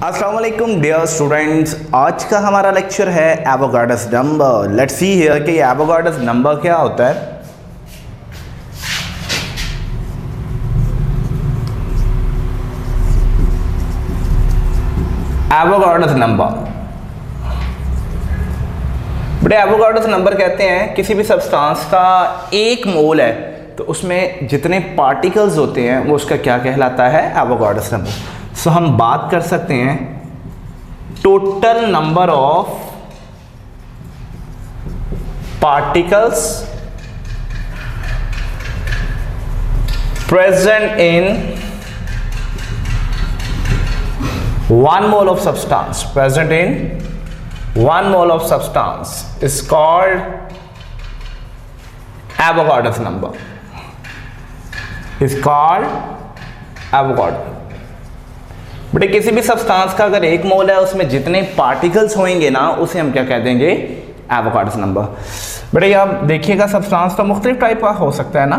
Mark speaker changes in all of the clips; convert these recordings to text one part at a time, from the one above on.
Speaker 1: अस्सलाम वालेकुम dear students, आज का हमारा लेक्चर है Avogadro's number. Let's see here कि एवोगाड्रोस नंबर क्या होता है। एवोगाड्रोस नंबर, बड़े एवोगाड्रोस नंबर कहते हैं किसी भी सब्सटेंस का एक मोल है तो उसमें जितने पार्टिकल्स होते हैं वो उसका क्या कहलाता है, एवोगाड्रोस नंबर। सो हम बात कर सकते हैं total number of particles present in 1 mole of substance, present in 1 mole of substance is called Avogadro's number, is called Avogadro। बेटे किसी भी सब्सटेंस का अगर एक मोल है उसमें जितने पार्टिकल्स होंगे ना उसे हम क्या कह देंगे, एवोगाड्रोस नंबर। बेटे ये आप देखिएगा सब्सटेंस तो मुख्तलिफ टाइप का हो सकता है ना।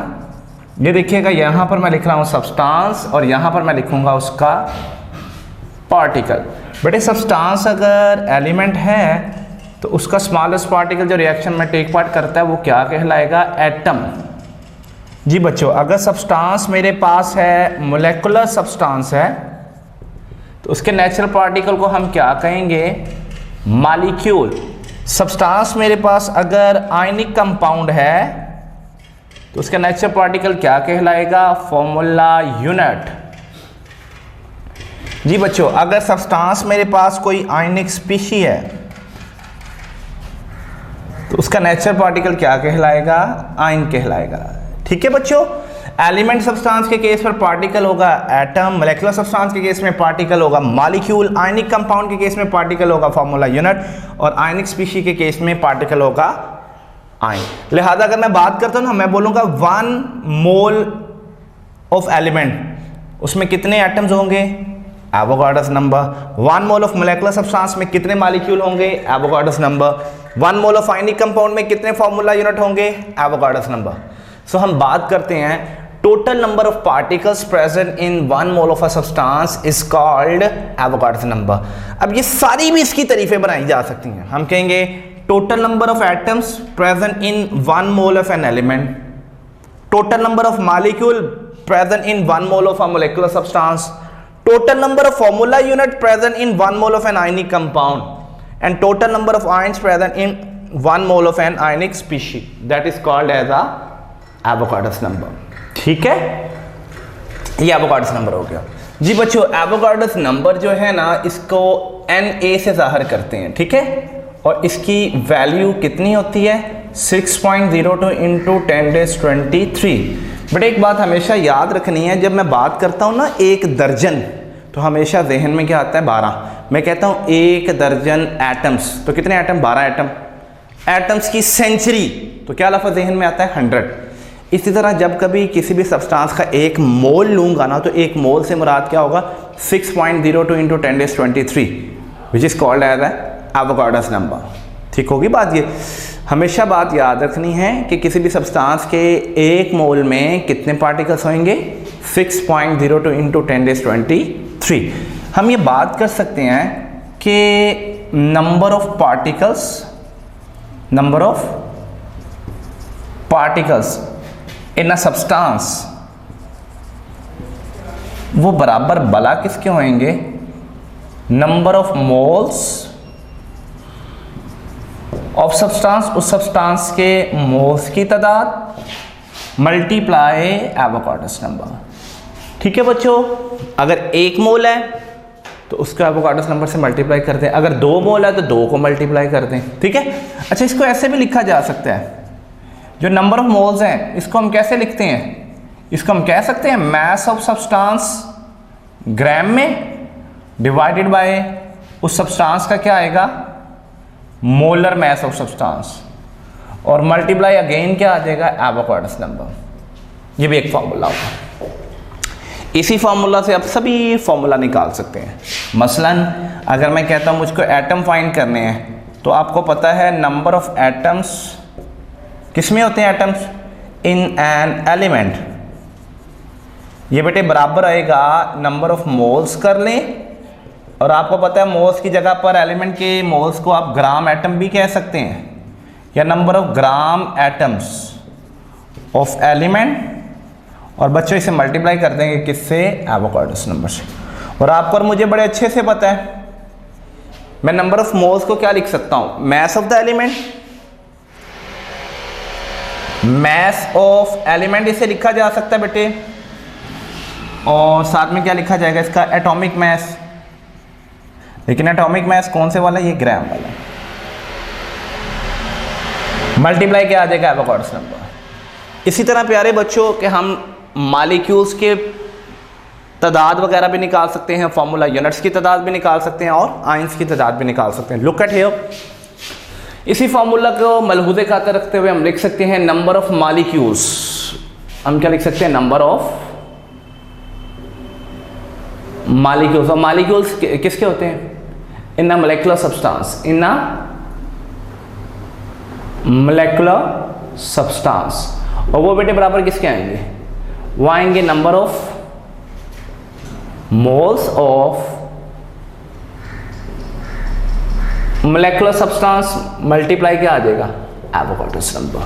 Speaker 1: ये देखिएगा यहाँ पर मैं लिख रहा हूँ सब्सटेंस और यहाँ पर मैं लिखूंगा उसका पार्टिकल। बेटे सब्सटेंस अगर एलिमेंट है तो उसका स्मॉलेस्ट पार्टिकल जो रिएक्शन में टेक पार्ट करता है वो क्या कहलाएगा, एटम। जी बच्चों, अगर सब्सटेंस मेरे पास है, मोलेकुलर सब्सटेंस है, तो उसके नेचुरल पार्टिकल को हम क्या कहेंगे, मॉलिक्यूल। सब्सटेंस मेरे पास अगर आयनिक कंपाउंड है तो उसका नेचुरल पार्टिकल क्या कहलाएगा, फॉर्मूला यूनिट। जी बच्चों, अगर सब्सटेंस मेरे पास कोई आयनिक स्पीशी है तो उसका नेचुरल पार्टिकल क्या कहलाएगा, आयन कहलाएगा। ठीक है बच्चों, एलिमेंट सब्सटेंस के केस पर पार्टिकल होगा एटम, मोलेकुलर सब्सटेंस के केस में पार्टिकल होगा मॉलिक्यूल, आयनिक कंपाउंड के केस में पार्टिकल होगा फॉर्मूला यूनिट और आयनिक स्पीशी के केस में पार्टिकल होगा आयन। लिहाजा अगर मैं बात करता हूं ना, मैं बोलूंगा 1 मोल ऑफ एलिमेंट, उसमें कितने एटम्स होंगे, Avogadro's number. 1 mole of molecular substance में कितने मॉलिक्यूल होंगे, Avogadro's number. 1 mole of ionic compound में कितने फॉर्मूला यूनिट होंगे, एवोगाड्रोस नंबर। सो हम बात करते हैं total number of particles present in 1 mole of a substance is called Avogadro's number. अब ये सारी भी इसकी तारीफें बनाई जा सकती हैं। हम कहेंगे total number of atoms present in 1 mole of an element, total number of molecule present in 1 mole of a molecular substance, total number of formula unit present in 1 mole of an ionic compound and total number of ions present in 1 mole of an ionic species, that is called as a Avogadro's number। ठीक है, ये Avogadro's number हो गया। जी बच्चों, Avogadro's number जो है ना, इसको Na से जाहिर करते हैं। ठीक है, और इसकी वैल्यू कितनी होती है, 6.02 इंटू 10⁻23। बट एक बात हमेशा याद रखनी है, जब मैं बात करता हूँ ना 1 दर्जन, तो हमेशा जहन में क्या आता है, 12। मैं कहता हूँ 1 दर्जन एटम्स, तो कितने एटम, 12 एटम। एटम्स की सेंचुरी, तो क्या लफ्ज़ जहन में आता है, 100। इसी तरह जब कभी किसी भी सब्सटेंस का एक मोल लूँगा ना, तो एक मोल से मुराद क्या होगा, 6.02 into 10⁻23 which is called as Avogadro's number. ठीक होगी बात। ये हमेशा बात याद रखनी है कि किसी भी सब्सटेंस के एक मोल में कितने पार्टिकल्स होंगे, 6.02 इंटू 10⁻23। हम ये बात कर सकते हैं कि number of particles in a substance वो बराबर बला किसके होंगे, number of moles of substance, उस सब्सटेंस के मोल्स की तादाद मल्टीप्लाई एवोगाड्रोस नंबर। ठीक है बच्चों, अगर 1 मोल है तो उसका एवोगाड्रोस नंबर से मल्टीप्लाई कर दें, अगर 2 मोल है तो 2 को मल्टीप्लाई कर दें। ठीक है, अच्छा इसको ऐसे भी लिखा जा सकता है, जो नंबर ऑफ मोल्स हैं इसको हम कैसे लिखते हैं, इसको हम कह सकते हैं मास ऑफ सब्सटेंस ग्राम में डिवाइडेड बाय उस सब्सटेंस का क्या आएगा, मोलर मास ऑफ सब्सटेंस, और मल्टीप्लाई अगेन क्या आ जाएगा, एवोगाड्रोस नंबर। ये भी एक फार्मूला होगा। इसी फार्मूला से आप सभी फार्मूला निकाल सकते हैं। मसलन अगर मैं कहता हूँ मुझको एटम फाइंड करने हैं, तो आपको पता है नंबर ऑफ एटम्स किस में होते हैं, एटम्स इन एन एलिमेंट। ये बेटे बराबर आएगा नंबर ऑफ मोल्स कर लें और आपको पता है मोल्स की जगह पर एलिमेंट के मोल्स को आप ग्राम एटम भी कह सकते हैं, या number of gram atoms of element, और बच्चों इसे मल्टीप्लाई कर देंगे किससे, एवोगाड्रोस नंबर से। और आपको और मुझे बड़े अच्छे से पता है मैं नंबर ऑफ मोल्स को क्या लिख सकता हूं, mass of the element, mass of element इसे लिखा जा सकता है बेटे, और साथ में क्या लिखा जाएगा इसका, एटॉमिक मास। लेकिन एटॉमिक मास कौन से वाला है, ये ग्राम वाला है। मल्टीप्लाई क्या आ जाएगा, एवोगाड्रोस नंबर। इसी तरह प्यारे बच्चों कि हम मॉलिक्यूल्स के तादाद वगैरह भी निकाल सकते हैं, फार्मूला यूनिट्स की तादाद भी निकाल सकते हैं, और आइंस की तादाद भी निकाल सकते हैं। लुक एट हियर, इसी फार्मूला को मलहूज़े खातिर रखते हुए हम लिख सकते हैं नंबर ऑफ मॉलिक्यूल्स। हम क्या लिख सकते हैं, नंबर ऑफ मॉलिक्यूल्स। और मॉलिक्यूल्स किसके होते हैं, इन अ मोलेकुलर सब्सटेंस, इन अ मोलेकुलर सब्सटेंस। और वो बेटे बराबर किसके आएंगे, वो आएंगे number of moles of molecular substance multiply क्या आ जाएगा, Avogadro's number.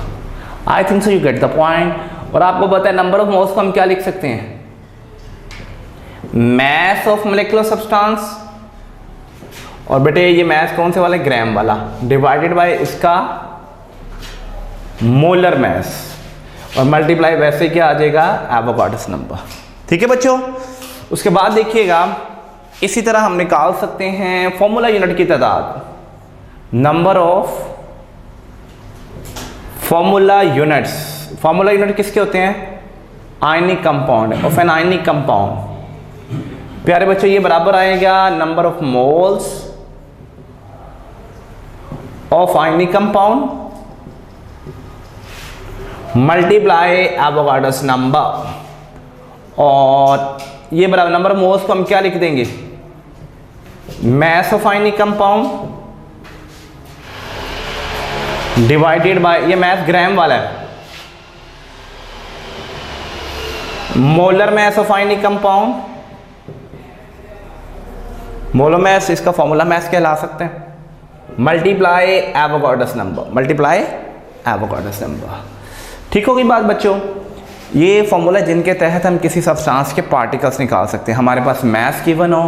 Speaker 1: I think so you get the point. और आपको पता है नंबर ऑफ मोल्स को हम क्या लिख सकते हैं, मास ऑफ मोलेकुलर सब्सटेंस, और बेटे ये मास कौन से वाला, ग्राम वाला, डिवाइडेड बाय इसका मोलर मास, और मल्टीप्लाई वैसे क्या आ जाएगा, एवोगाड्रोस नंबर। ठीक है बच्चों। उसके बाद देखिएगा इसी तरह हम निकाल सकते हैं फॉर्मूला यूनिट की तादाद, number of formula units. Formula unit किसके होते हैं, ionic compound of an ionic compound. प्यारे बच्चों ये बराबर आएगा number of moles of ionic compound multiply Avogadro's number. और ये बराबर नंबर ऑफ मोल्स को हम क्या लिख देंगे, mass of ionic compound divided by, ये मास ग्राम वाला है, molar mass of ionic compound, molar mass इसका फॉर्मूला मास कहला सकते हैं, multiply Avogadro's number, multiply Avogadro's number. ठीक होगी बात बच्चों। ये फॉर्मूला जिनके तहत हम किसी सब्सटेंस के पार्टिकल्स निकाल सकते हैं। हमारे पास मास गिवन हो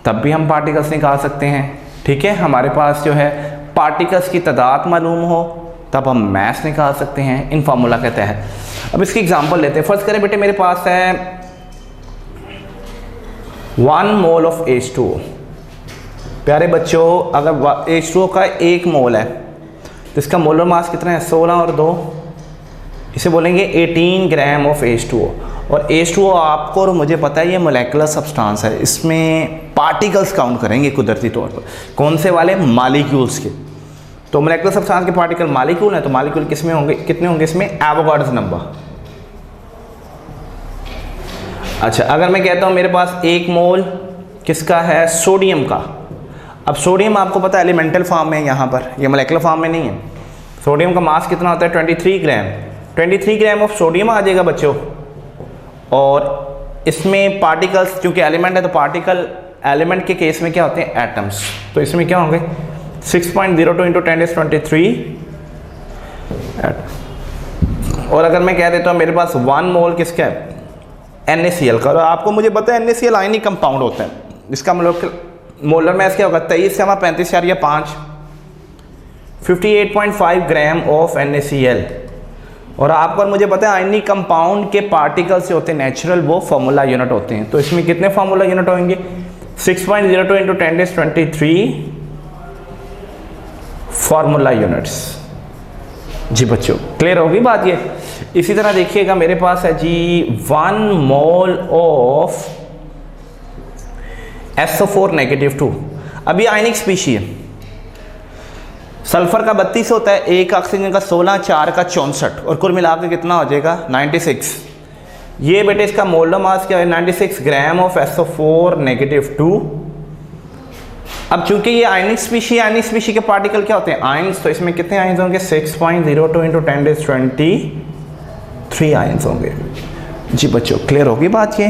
Speaker 1: तब भी हम पार्टिकल्स निकाल सकते हैं। ठीक है, हमारे पास जो है पार्टिकल्स की तादाद मालूम हो तब हम मास निकाल सकते हैं इन फार्मूला के तहत। अब इसकी एग्जांपल लेते हैं। फर्स्ट करें बेटे, मेरे पास है 1 मोल ऑफ H2O। प्यारे बच्चों अगर H2O का 1 मोल है तो इसका मोलर मास कितना है, 16 और 2, इसे बोलेंगे 18 ग्राम ऑफ H2O। और H2O आपको और मुझे पता है ये मोलेकुलर सब्सटेंस है, इसमें पार्टिकल्स काउंट करेंगे कुदरती तौर पर। कौन से वाले, मॉलिक्यूल्स के। तो मोलेकुलर सब्सटेंस के पार्टिकल मॉलिक्यूल है, तो मॉलिक्यूल किसमें होंगे, कितने होंगे इसमें, एवोगाड्रोस नंबर। अच्छा अगर मैं कहता हूँ मेरे पास 1 मोल किसका है, सोडियम का। अब सोडियम आपको पता है एलिमेंटल फॉर्म में, यहाँ पर ये मोलेकुलर फॉर्म में नहीं है। सोडियम का मास कितना होता है, 23 ग्राम। 23 ग्राम ऑफ सोडियम आ जाएगा बच्चों। और इसमें पार्टिकल्स, चूंकि एलिमेंट है तो पार्टिकल एलिमेंट के केस में क्या होते हैं, एटम्स। तो इसमें क्या होंगे 6.02 × 10⁻³ और अगर मैं कह देता हूँ मेरे पास 1 मोल किसका है, NaCl का। और आपको मुझे पता है NaCl आयनिक कंपाउंड होता है, इसका मोलर मास क्या होगा, 23/35 58.5 ग्राम ऑफ NaCl। और आपको मुझे पता है आयनिक कंपाउंड के पार्टिकल से होते हैं नेचुरल, वो फार्मूला यूनिट होते हैं। तो इसमें कितने फार्मूला यूनिट होंगे, 6.02 × 10⁻³ फार्मूला यूनिट्स। जी बच्चों क्लियर होगी बात ये। इसी तरह देखिएगा मेरे पास है जी 1 मोल ऑफ SO4 -2। अभी आयनिक स्पीशी है, सल्फर का 32 होता है, एक ऑक्सीजन का 16, 4 का 64 और कुल मिलाकर कितना हो जाएगा 96। ये बेटे इसका मोलर मास क्या है 96 ग्राम ऑफ SO4 -2। अब चूंकि ये आयनिक स्पीशी के पार्टिकल क्या होते हैं आयंस, तो इसमें कितने आयंस होंगे 6.02 × 10⁻23 आयंस होंगे। जी बच्चों क्लियर होगी बात ये।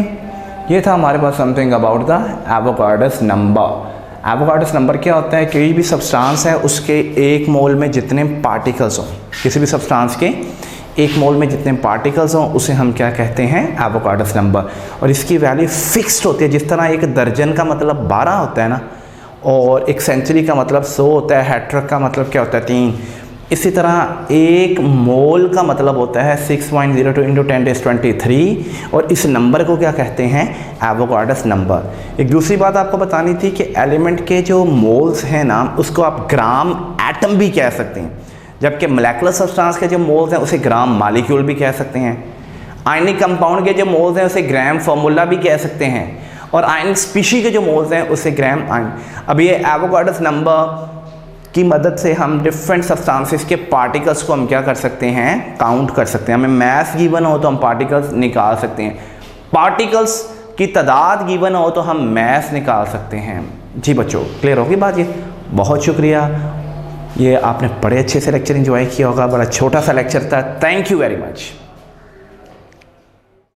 Speaker 1: ये था हमारे पास something about the Avogadro's number. Avogadro's number क्या होता है? कोई भी सब्सटेंस है उसके एक मोल में जितने पार्टिकल्स हों, किसी भी सब्सटेंस के एक मोल में जितने पार्टिकल्स हों उसे हम क्या कहते हैं? Avogadro's number. और इसकी वैल्यू फिक्स्ड होती है। जिस तरह एक दर्जन का मतलब 12 होता है ना, और एक सेंचुरी का मतलब 100 होता है, हेक्टर का मतलब क्या होता है? 3। इसी तरह एक मोल का मतलब होता है 6.02 × 10⁻23 और इस नंबर को क्या कहते हैं? Avogadro's number. एक दूसरी बात आपको बतानी थी कि एलिमेंट के जो मोल्स हैं ना, उसको आप ग्राम एटम भी कह सकते हैं, जबकि मोलेकुलर सब्सटेंस के जो मोल्स हैं उसे ग्राम मॉलिक्यूल भी कह सकते हैं। आयनिक कंपाउंड के जो मोल्स हैं उसे ग्राम फार्मूला भी कह सकते हैं, और आयनिक स्पीशी के जो मोल्स हैं उसे ग्राम आयन। अब ये एवोगाड्रोस नंबर की मदद से हम डिफरेंट सब्सटेंसेस के पार्टिकल्स को हम क्या कर सकते हैं? काउंट कर सकते हैं। हमें मैथ गिवन हो तो हम पार्टिकल्स निकाल सकते हैं, पार्टिकल्स की तादाद गिवन हो तो हम मैथ निकाल सकते हैं। जी बच्चों, क्लियर होगी बात? ये बहुत शुक्रिया। ये आपने बड़े अच्छे से लेक्चर एंजॉय किया होगा। बड़ा छोटा सा लेक्चर था। Thank you very much.